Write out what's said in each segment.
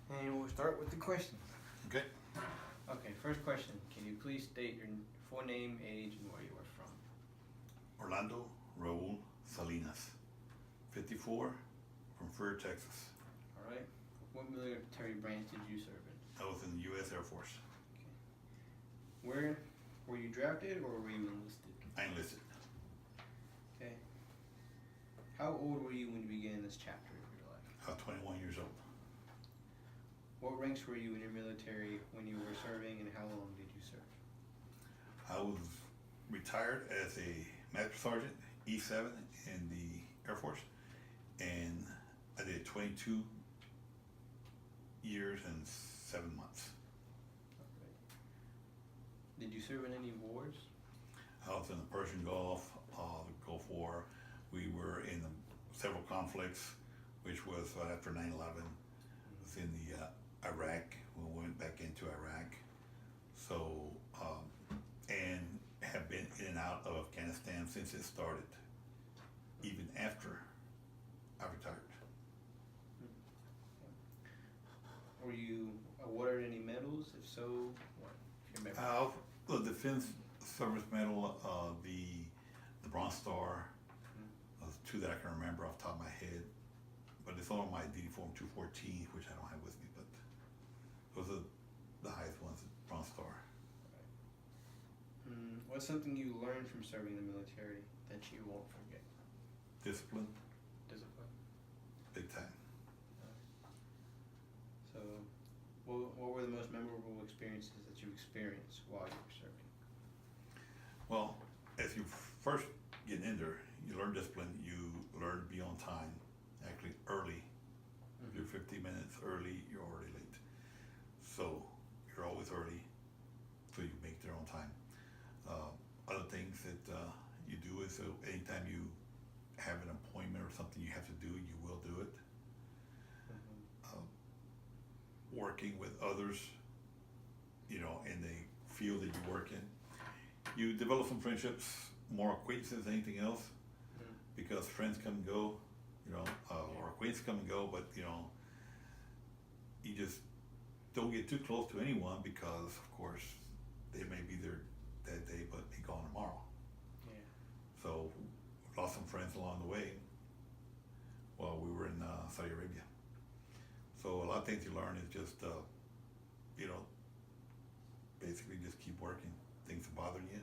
And we'll start with the questions. Okay. Okay, first question. Can you please state your full name, age, and where you are from? Orlando Raul Salinas, 54, from Freer, Texas. All right. What military branch did you serve in? I was in the U.S. Air Force. Where were you drafted or were you enlisted? I enlisted. Okay. How old were you when you began this chapter of your life? I was 21 years old. What ranks were you in your military when you were serving, and how long did you serve? I was retired as a Master Sergeant E7 in the Air Force, and I did 22 years and 7 months. Okay. Did you serve in any wars? I was in the Persian Gulf, the Gulf War. We were in several conflicts, which was after 9/11. It was in the Iraq. We went back into Iraq. So, and have been in and out of Afghanistan since it started, even after I retired. Were you awarded any medals? If so, what? If you remember. The Defense Service Medal, the Bronze Star, two that I can remember off the top of my head, but it's all on my DD Form 214, which I don't have with me, but those are the highest ones, Bronze Star. What's something you learned from serving in the military that you won't forget? Discipline, Discipline. big time. So, what were the most memorable experiences that you experienced while you were serving? Well, as you first get in there, you learn discipline, you learn to be on time, actually early. If you're 15 minutes early, you're already late. So, you're always early, so you make their own time. Other things that you do is anytime you have an appointment or something you have to do, you will do it. Working with others, in the field that you work in, you develop some friendships, more acquaintances than anything else, because friends come and go, or acquaintances come and go, but you just don't get too close to anyone because, of course, they may be there that day but be gone tomorrow. Yeah. So lost some friends along the way while we were in Saudi Arabia. So a lot of things you learn is just, basically just keep working. Things are bothering you,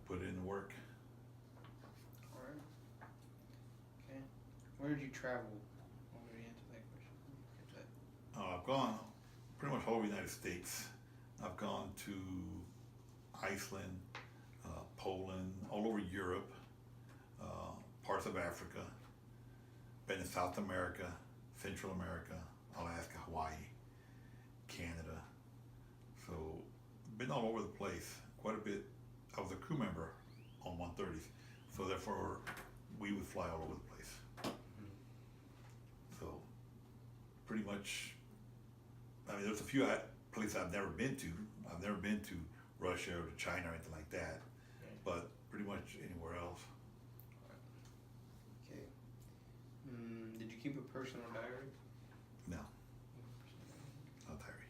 put it in the work. All right. Okay. Where did you travel? What would you answer that question? Catch that. I've gone pretty much all over the United States. I've gone to Iceland, Poland, all over Europe, parts of Africa, been in South America, Central America, Alaska, Hawaii, Canada. So, been all over the place, quite a bit. I was a crew member on 130s, so therefore we would fly all over the place. So, pretty much, there's a few places I've never been to. I've never been to Russia or to China or anything like that, but pretty much anywhere else. Okay. Did you keep a personal diary? No, not diary.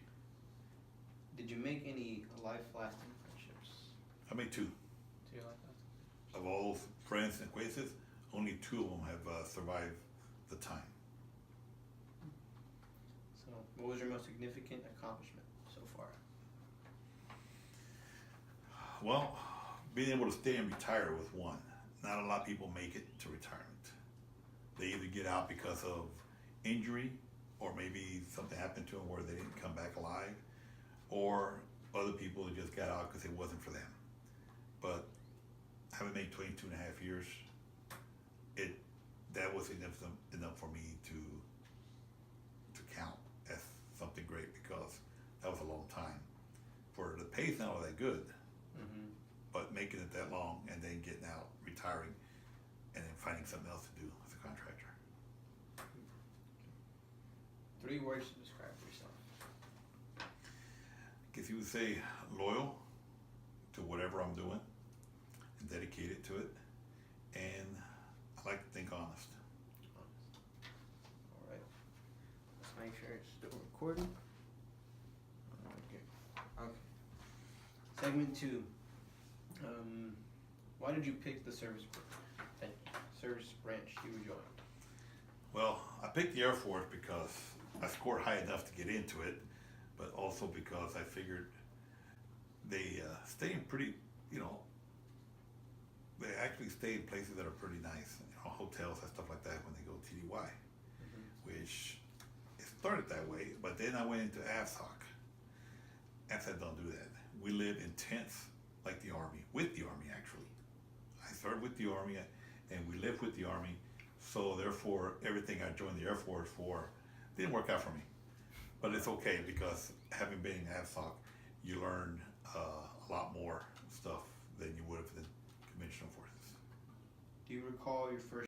Did you make any life-lasting friendships? I made two. To your life-lasting? Of all those friends and acquaintances, only two of them have survived the time. So, what was your most significant accomplishment so far? Well, being able to stay and retire was one. Not a lot of people make it to retirement. They either get out because of injury, or maybe something happened to them where they didn't come back alive, or other people who just got out because it wasn't for them. But having made 22 and a half years, that was enough for me to count as something great, because that was a long time. For the pay's not all that good, but making it that long and then getting out, retiring, and then finding something else to do as a contractor. 3 words to describe yourself. I guess you would say loyal to whatever I'm doing and dedicated to it, and I like to think honest. Honest. All right. Let's Make sure it's still recording. Okay. Okay. Segment 2. Why did you pick the service branch you would join? Well, I picked the Air Force because I scored high enough to get into it, but also because I figured they stay in pretty, they actually stay in places that are pretty nice, hotels and stuff like that when they go TDY, which it started that way, but then I went into AFSOC and said, don't do that. We live in tents like the Army, with the Army actually. I served with the Army and we lived with the Army, so therefore everything I joined the Air Force for didn't work out for me. But it's okay because having been in AFSOC, you learn a lot more stuff than you would have in conventional forces. Do you recall your first